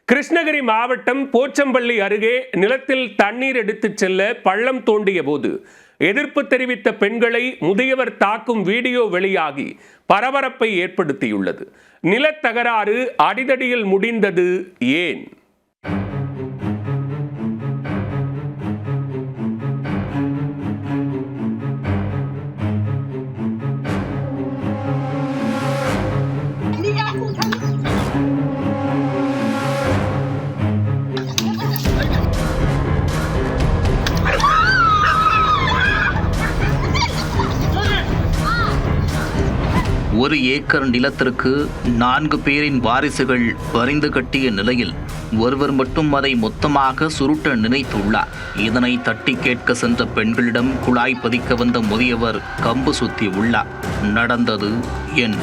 கிருஷ்ணகிரி மாவட்டம் போச்சம்பள்ளி அருகே நிலத்தில் தண்ணீர் எடுத்துச் செல்ல பள்ளம் தோண்டிய போது எதிர்ப்பு தெரிவித்த பெண்களை முதியவர் தாக்கும் வீடியோ வெளியாகி பரபரப்பை ஏற்படுத்தியுள்ளது. நிலத்தகராறு அடிதடியில் முடிந்தது ஏன்? ஒரு ஏக்கர் நிலத்திற்கு 4 பேரின் வாரிசுகள் வரிந்து கட்டிய நிலையில் ஒருவர் மட்டும் அதை மொத்தமாக சுருட்ட நினைத்துள்ளார். இதனை தட்டி கேட்க சென்ற பெண்களிடம் குழாய் பதிக்க வந்த முதியவர் கம்பு சுத்தி உள்ளார். நடந்தது என்ன?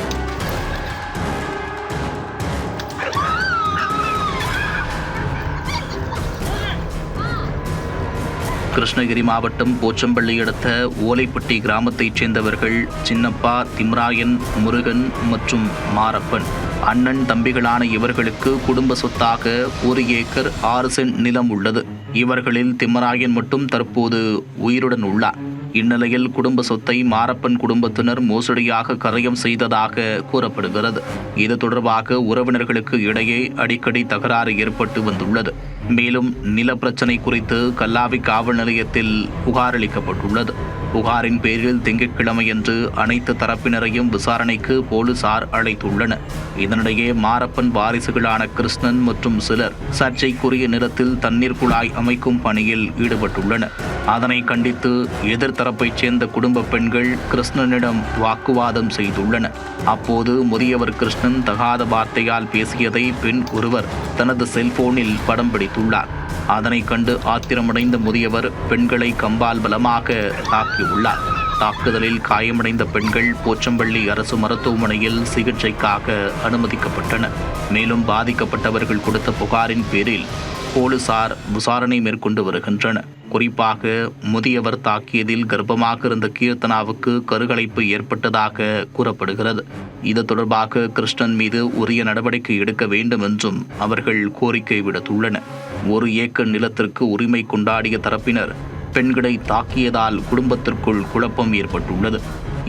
கிருஷ்ணகிரி மாவட்டம் போச்சம்பள்ளி அடுத்த ஓலைப்பட்டி கிராமத்தைச் சேர்ந்தவர்கள் சின்னப்பா, திம்ராயன், முருகன் மற்றும் மாரப்பன். அண்ணன் தம்பிகளான இவர்களுக்கு குடும்ப சொத்தாக 1 ஏக்கர் 6 சென்ட் நிலம் உள்ளது. இவர்களில் திம்ராயன் மட்டும் தற்போது உயிருடன் உள்ளார். இந்நிலையில் குடும்ப சொத்தை மாரப்பன் குடும்பத்தினர் மோசடியாக கரையம் செய்ததாக கூறப்படுகிறது. இது தொடர்பாக உறவினர்களுக்கு இடையே அடிக்கடி தகராறு ஏற்பட்டு வந்துள்ளது. மேலும் நில பிரச்சினை குறித்து கல்லாவி காவல் நிலையத்தில் புகார் அளிக்கப்பட்டுள்ளது. புகாரின் பேரில் திங்கட்கிழமையன்று அனைத்து தரப்பினரையும் விசாரணைக்கு போலீசார் அழைத்துள்ளனர். இதனிடையே மாரப்பன் வாரிசுகளான கிருஷ்ணன் மற்றும் சிலர் சர்ச்சைக்குரிய நிலத்தில் தண்ணீர் குழாய் அமைக்கும் பணியில் ஈடுபட்டுள்ளனர். அதனை கண்டித்து எதிர்த்தரப்பைச் சேர்ந்த குடும்ப பெண்கள் கிருஷ்ணனிடம் வாக்குவாதம் செய்துள்ளனர். அப்போது முதியவர் கிருஷ்ணன் தகாத வார்த்தையால் பேசியதை பெண் ஒருவர் தனது செல்போனில் படம் பிடித்துள்ளார். அதனை கண்டு ஆத்திரமடைந்த முதியவர் பெண்களை கம்பால் பலமாக தாக்கியுள்ளார். தாக்குதலில் காயமடைந்த பெண்கள் போச்சம்பள்ளி அரசு மருத்துவமனையில் சிகிச்சைக்காக அனுமதிக்கப்பட்டனர். மேலும் பாதிக்கப்பட்டவர்கள் கொடுத்த புகாரின் பேரில் போலீசார் விசாரணை மேற்கொண்டு வருகின்றனர். குறிப்பாக முதியவர் தாக்கியதில் கர்ப்பமாக இருந்த கீர்த்தனாவுக்கு கருகலைப்பு ஏற்பட்டதாக கூறப்படுகிறது. இது தொடர்பாக கிருஷ்ணன் மீது உரிய நடவடிக்கை எடுக்க வேண்டும் என்றும் அவர்கள் கோரிக்கை விடுத்துள்ளனர். 1 ஏக்கர் நிலத்திற்கு உரிமை கொண்டாடிய தரப்பினர் பெண்களை தாக்கியதால் குடும்பத்திற்குள் குழப்பம் ஏற்பட்டுள்ளது.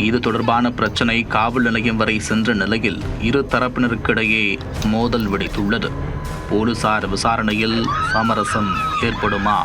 இது தொடர்பான பிரச்சினை காவல் நிலையம் வரை சென்ற நிலையில் இரு தரப்பினருக்கிடையே மோதல் வெடித்துள்ளது. போலீசார் விசாரணையில் சமரசம் ஏற்படுமா?